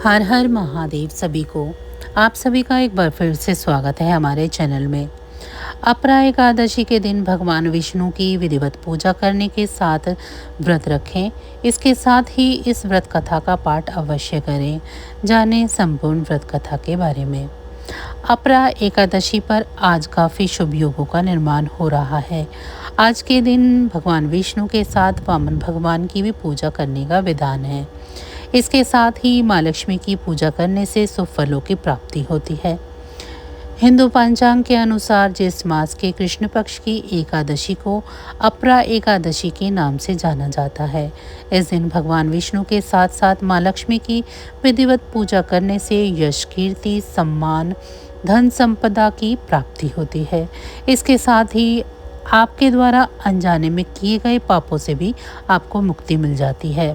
हर हर महादेव सभी को। आप सभी का एक बार फिर से स्वागत है हमारे चैनल में। अपरा एकादशी के दिन भगवान विष्णु की विधिवत पूजा करने के साथ व्रत रखें। इसके साथ ही इस व्रत कथा का पाठ अवश्य करें। जानें संपूर्ण व्रत कथा के बारे में। अपरा एकादशी पर आज काफ़ी शुभ योगों का निर्माण हो रहा है। आज के दिन भगवान विष्णु के साथ वामन भगवान की भी पूजा करने का विधान है। इसके साथ ही माँ लक्ष्मी की पूजा करने से शुभ फलों की प्राप्ति होती है। हिंदू पंचांग के अनुसार ज्येष्ठ मास के कृष्ण पक्ष की एकादशी को अपरा एकादशी के नाम से जाना जाता है। इस दिन भगवान विष्णु के साथ साथ माँ लक्ष्मी की विधिवत पूजा करने से यश, कीर्ति, सम्मान, धन संपदा की प्राप्ति होती है। इसके साथ ही आपके द्वारा अनजाने में किए गए पापों से भी आपको मुक्ति मिल जाती है।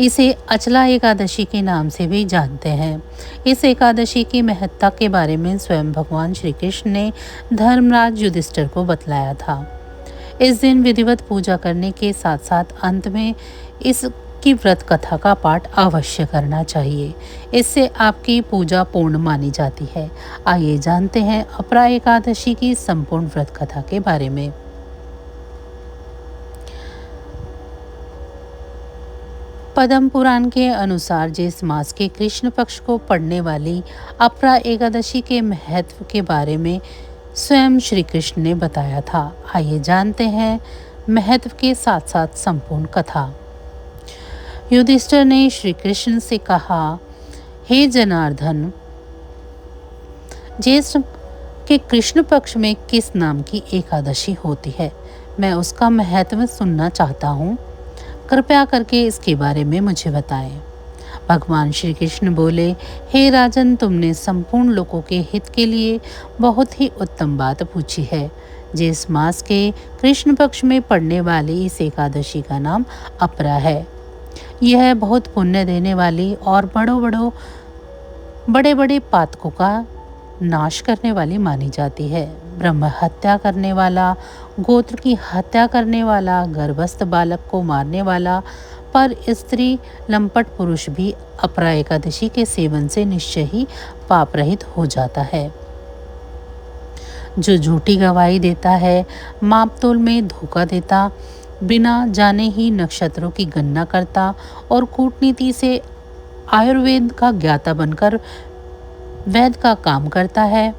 इसे अचला एकादशी के नाम से भी जानते हैं। इस एकादशी की महत्ता के बारे में स्वयं भगवान श्री कृष्ण ने धर्मराज युधिष्ठिर को बतलाया था। इस दिन विधिवत पूजा करने के साथ साथ अंत में इसकी व्रत कथा का पाठ अवश्य करना चाहिए। इससे आपकी पूजा पूर्ण मानी जाती है। आइए जानते हैं अपरा एकादशी की संपूर्ण व्रत कथा के बारे में। पद्म पुराण के अनुसार ज्येष्ठ मास के कृष्ण पक्ष को पड़ने वाली अपरा एकादशी के महत्व के बारे में स्वयं श्री कृष्ण ने बताया था। आइए जानते हैं महत्व के साथ साथ संपूर्ण कथा। युधिष्ठिर ने श्री कृष्ण से कहा, हे जनार्दन, ज्येष्ठ के कृष्ण पक्ष में किस नाम की एकादशी होती है? मैं उसका महत्व सुनना चाहता हूँ। कृपया करके इसके बारे में मुझे बताएं। भगवान श्री कृष्ण बोले, हे राजन, तुमने संपूर्ण लोगों के हित के लिए बहुत ही उत्तम बात पूछी है। जिस मास के कृष्ण पक्ष में पड़ने वाली इस एकादशी का नाम अपरा है। यह बहुत पुण्य देने वाली और बड़े बड़े पातकों का नाश करने वाली मानी जाती है। ब्रह्म हत्या करने वाला, गोत्र की हत्या करने वाला, गर्भस्थ बालक को मारने वाला, पर स्त्री लंपट पुरुष भी अपरा एकादशी के सेवन से निश्चय ही पाप रहित हो जाता है। जो झूठी गवाही देता है, मापतोल में धोखा देता, बिना जाने ही नक्षत्रों की गणना करता और कूटनीति से आयुर्वेद का ज्ञाता बनकर वैद्य का काम करता है,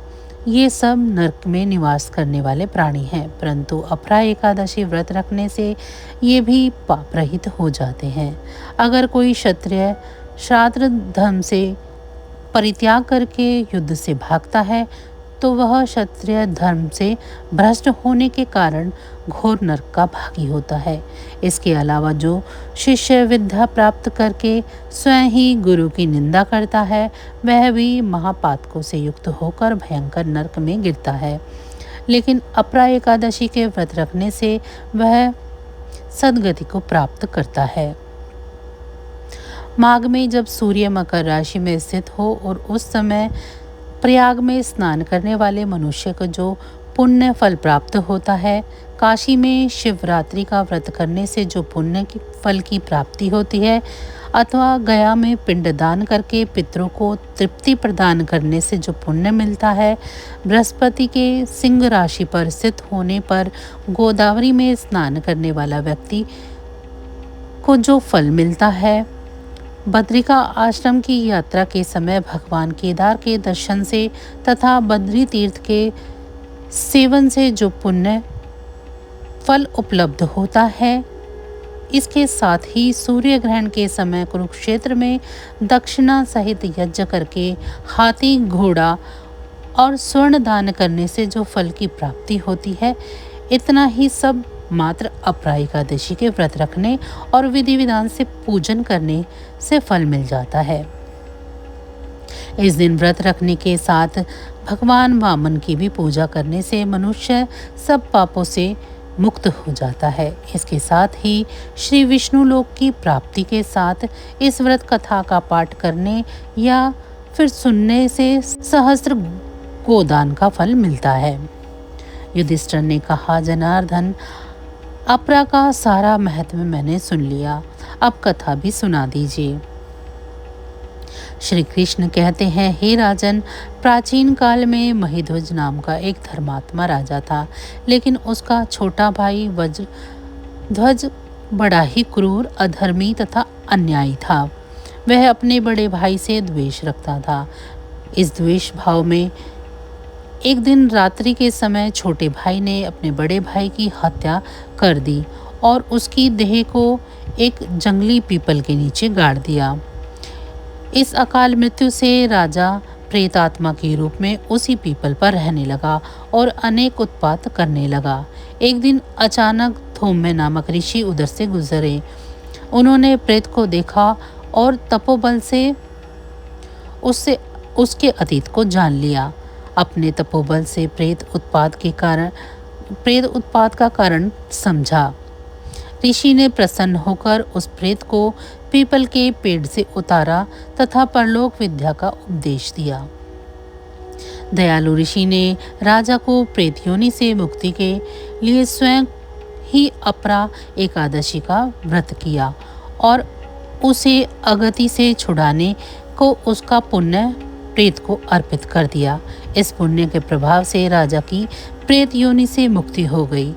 ये सब नरक में निवास करने वाले प्राणी हैं। परंतु अपरा एकादशी व्रत रखने से ये भी पाप रहित हो जाते हैं। अगर कोई क्षत्रिय श्राद्ध धर्म से परित्याग करके युद्ध से भागता है तो वह क्षत्रिय धर्म से भ्रष्ट होने के कारण घोर नरक का भागी होता है। इसके अलावा जो शिष्य विद्या प्राप्त करके स्वयं ही गुरु की निंदा करता है, वह भी महापातकों से युक्त होकर भयंकर नरक में गिरता है। लेकिन अपरा एकादशी के व्रत रखने से वह सद्गति को प्राप्त करता है। माघ में जब सूर्य मकर राशि में स्थित हो और उस समय प्रयाग में स्नान करने वाले मनुष्य को जो पुण्य फल प्राप्त होता है, काशी में शिवरात्रि का व्रत करने से जो पुण्य की फल की प्राप्ति होती है, अथवा गया में पिंडदान करके पितरों को तृप्ति प्रदान करने से जो पुण्य मिलता है, बृहस्पति के सिंह राशि पर स्थित होने पर गोदावरी में स्नान करने वाला व्यक्ति को जो फल मिलता है, बद्रिका आश्रम की यात्रा के समय भगवान केदार के दर्शन से तथा बद्री तीर्थ के सेवन से जो पुण्य फल उपलब्ध होता है, इसके साथ ही सूर्य ग्रहण के समय कुरुक्षेत्र में दक्षिणा सहित यज्ञ करके हाथी, घोड़ा और स्वर्ण दान करने से जो फल की प्राप्ति होती है, इतना ही सब मात्र अपरा एकादशी के व्रत रखने और विधि विधान से पूजन करने से फल मिल जाता है। इस दिन व्रत रखने के साथ भगवान वामन की भी पूजा करने से मनुष्य सब पापों से मुक्त हो जाता है। इसके साथ ही श्री विष्णु लोक की प्राप्ति के साथ इस व्रत कथा का पाठ करने या फिर सुनने से सहस्त्र गोदान का फल मिलता है। युधिष्ठिर ने कहा, जनार्दन, अपरा का सारा महत्व मैंने सुन लिया, अब कथा भी सुना दीजिए। श्री कृष्ण कहते हैं, हे राजन, प्राचीन काल में महिध्वज नाम का एक धर्मात्मा राजा था, लेकिन उसका छोटा भाई वज्रध्वज बड़ा ही क्रूर, अधर्मी तथा अन्यायी था। वह अपने बड़े भाई से द्वेष रखता था। इस द्वेष भाव में एक दिन रात्रि के समय छोटे भाई ने अपने बड़े भाई की हत्या कर दी और उसकी देह को एक जंगली पीपल के नीचे गाड़ दिया। इस अकाल मृत्यु से राजा प्रेतात्मा के रूप में उसी पीपल पर रहने लगा और अनेक उत्पात करने लगा। एक दिन अचानक धौम्य नामक ऋषि उधर से गुजरे। उन्होंने प्रेत को देखा और तपोबल से उसके अतीत को जान लिया। अपने तपोबल से प्रेत उत्पात का कारण समझा। ऋषि ने प्रसन्न होकर उस प्रेत को पीपल के पेड़ से उतारा तथा परलोक विद्या का उपदेश दिया। दयालु ऋषि ने राजा को प्रेत योनि से मुक्ति के लिए स्वयं ही अपरा एकादशी का व्रत किया और उसे अगति से छुड़ाने को उसका पुण्य प्रेत को अर्पित कर दिया। इस पुण्य के प्रभाव से राजा की प्रेत योनि से मुक्ति हो गई।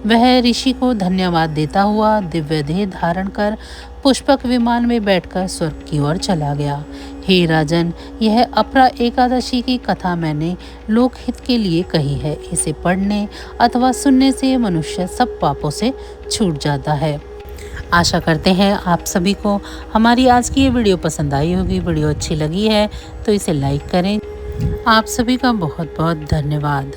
वह ऋषि को धन्यवाद देता हुआ दिव्य देह धारण कर पुष्पक विमान में बैठकर स्वर्ग की ओर चला गया। हे राजन, यह अपरा एकादशी की कथा मैंने लोकहित के लिए कही है। इसे पढ़ने अथवा सुनने से मनुष्य सब पापों से छूट जाता है। आशा करते हैं आप सभी को हमारी आज की ये वीडियो पसंद आई होगी। वीडियो अच्छी लगी है तो इसे लाइक करें। आप सभी का बहुत बहुत धन्यवाद।